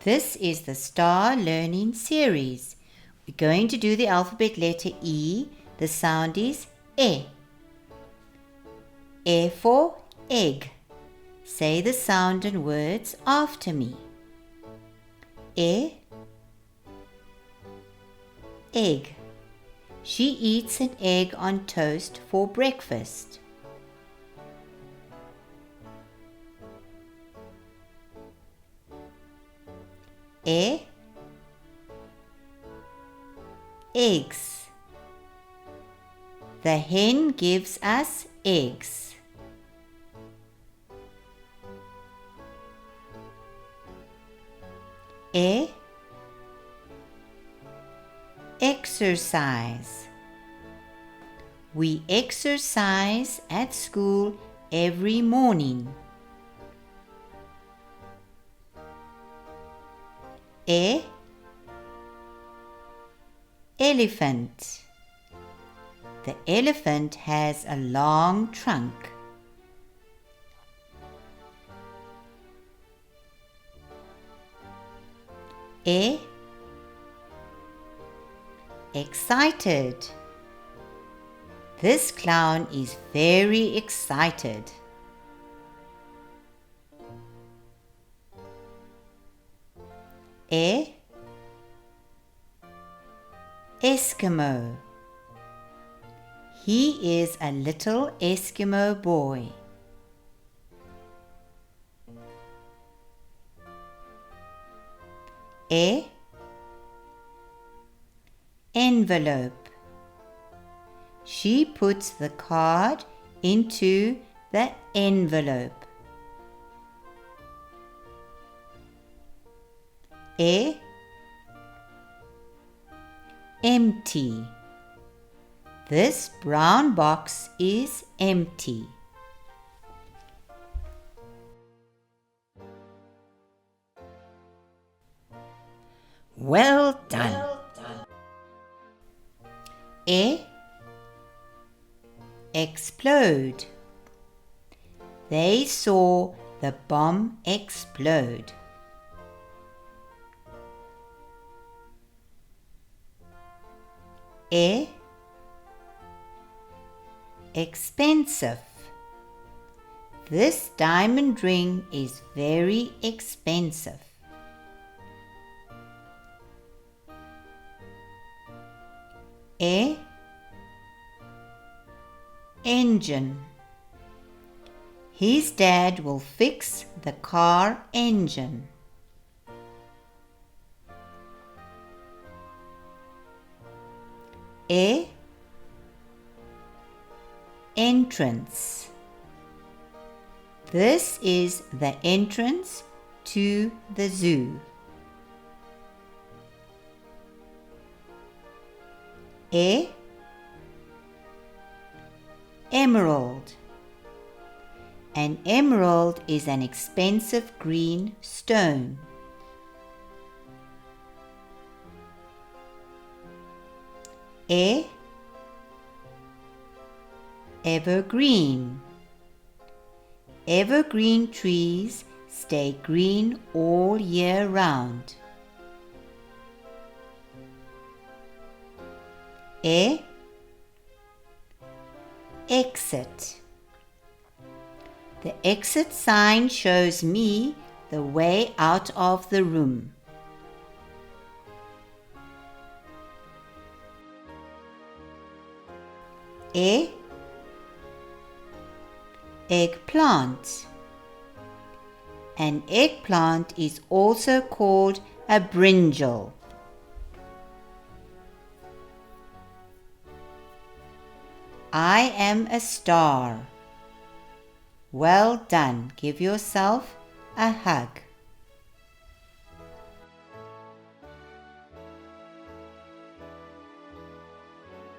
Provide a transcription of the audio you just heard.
This is the Star Learning Series. We're going to do the alphabet letter E. The sound is E. E for egg. Say the sound and words after me. E, egg. She eats an egg on toast for breakfast. E, eggs. The hen gives us eggs. E, exercise. We exercise at school every morning. E, elephant. The elephant has a long trunk. E, excited. This clown is very excited. E, Eskimo. He is a little Eskimo boy. E, envelope. She puts the card into the envelope. E, empty. This brown box is empty. Well done. E, explode. They saw the bomb explode. E, expensive. This diamond ring is very expensive. E, engine. His dad will fix the car engine. E, entrance. This is the entrance to the zoo. E, emerald. An emerald is an expensive green stone. E, evergreen. Evergreen trees stay green all year round. E, exit. The exit sign shows me the way out of the room. E, eggplant. An eggplant is also called a brinjal. I am a star. Well done. Give yourself a hug.